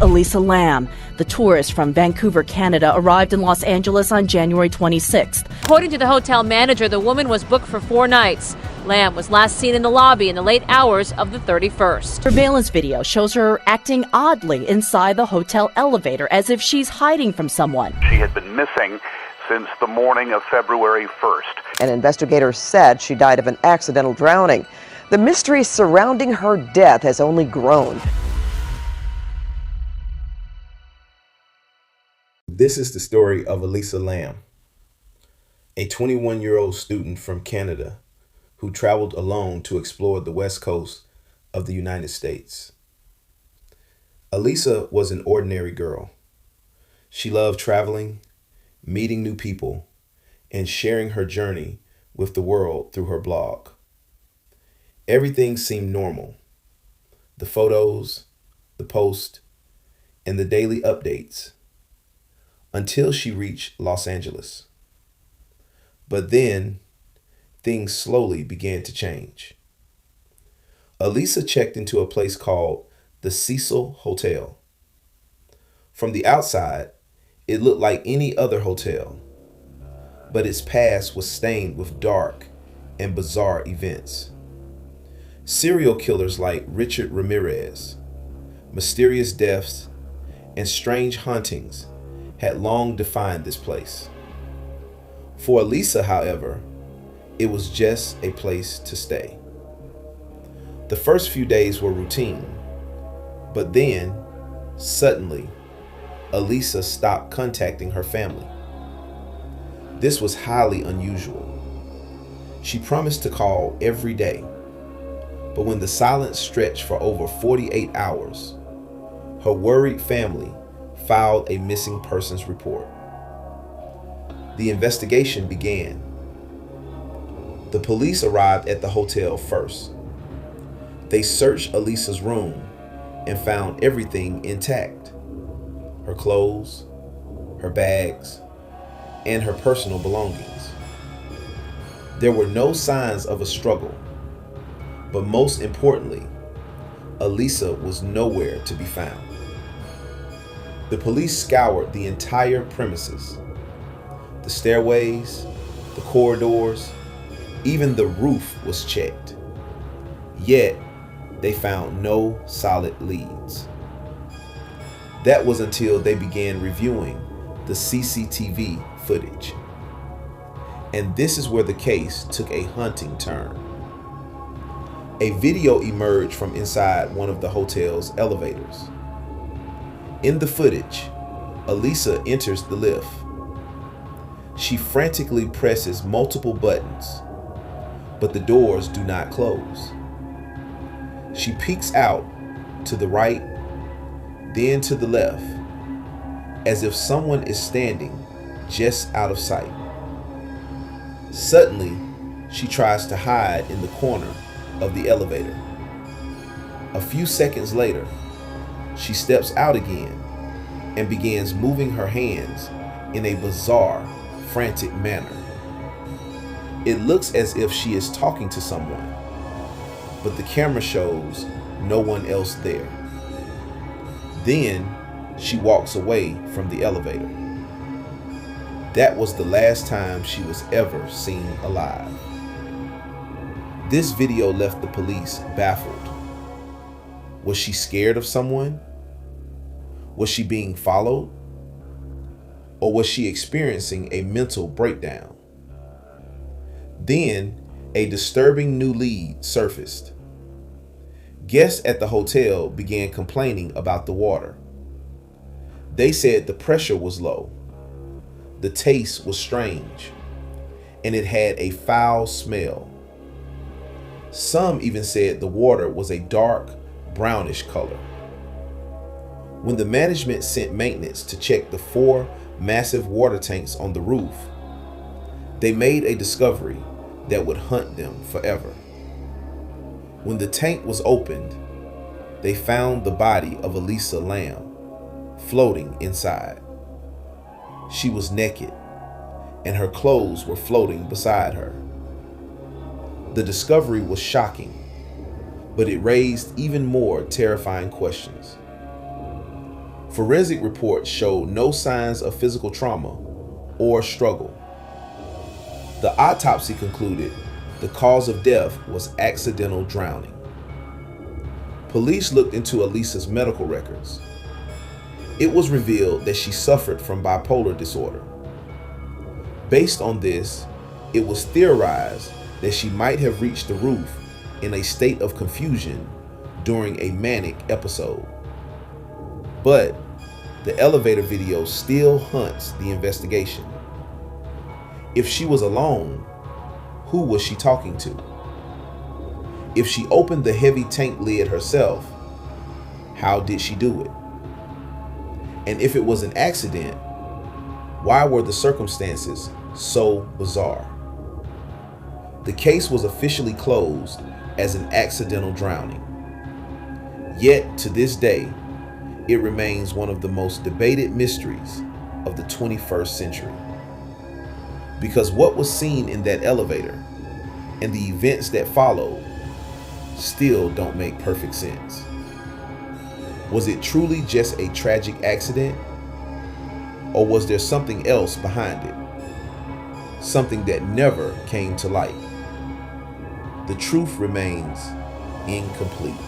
Elisa Lam, the tourist from Vancouver, Canada, arrived in Los Angeles on January 26th. According to the hotel manager, the woman was booked for 4 nights. Lam was last seen in the lobby in the late hours of the 31st. Surveillance video shows her acting oddly inside the hotel elevator, as if she's hiding from someone. She had been missing since the morning of February 1st. An investigator said she died of an accidental drowning. The mystery surrounding her death has only grown. This is the story of Elisa Lam, a 21-year-old student from Canada who traveled alone to explore the west coast of the United States. Elisa was an ordinary girl. She loved traveling, meeting new people, and sharing her journey with the world through her blog. Everything seemed normal. The photos, the posts, and the daily updates, until she reached Los Angeles. But then, things slowly began to change. Elisa checked into a place called the Cecil Hotel. From the outside, it looked like any other hotel, but its past was stained with dark and bizarre events. Serial killers like Richard Ramirez, mysterious deaths, and strange hauntings had long defined this place. For Elisa, however, it was just a place to stay. The first few days were routine, but then, suddenly, Elisa stopped contacting her family. This was highly unusual. She promised to call every day, but when the silence stretched for over 48 hours, her worried family filed a missing persons report. The investigation began. The police arrived at the hotel first. They searched Elisa's room and found everything intact: her clothes, her bags, and her personal belongings. There were no signs of a struggle, but most importantly, Elisa was nowhere to be found. The police scoured the entire premises. The stairways, the corridors, even the roof was checked. Yet, they found no solid leads. That was until they began reviewing the CCTV footage. And this is where the case took a haunting turn. A video emerged from inside one of the hotel's elevators. In the footage, Elisa enters the lift. She frantically presses multiple buttons, but the doors do not close. She peeks out to the right, then to the left, as if someone is standing just out of sight. Suddenly, she tries to hide in the corner of the elevator. A few seconds later, she steps out again and begins moving her hands in a bizarre, frantic manner. It looks as if she is talking to someone, but the camera shows no one else there. Then she walks away from the elevator. That was the last time she was ever seen alive. This video left the police baffled. Was she scared of someone? Was she being followed? Or was she experiencing a mental breakdown? Then, a disturbing new lead surfaced. Guests at the hotel began complaining about the water. They said the pressure was low, the taste was strange, and it had a foul smell. Some even said the water was a dark, brownish color. When the management sent maintenance to check the 4 massive water tanks on the roof, they made a discovery that would haunt them forever. When the tank was opened, they found the body of Elisa Lam floating inside. She was naked, and her clothes were floating beside her. The discovery was shocking, but it raised even more terrifying questions. Forensic reports showed no signs of physical trauma or struggle. The autopsy concluded the cause of death was accidental drowning. Police looked into Elisa's medical records. It was revealed that she suffered from bipolar disorder. Based on this, it was theorized that she might have reached the roof in a state of confusion during a manic episode. But the elevator video still haunts the investigation. If she was alone, who was she talking to? If she opened the heavy tank lid herself, how did she do it? And if it was an accident, why were the circumstances so bizarre? The case was officially closed as an accidental drowning. Yet to this day, it remains one of the most debated mysteries of the 21st century. Because what was seen in that elevator and the events that followed still don't make perfect sense. Was it truly just a tragic accident? Or was there something else behind it? Something that never came to light? The truth remains incomplete.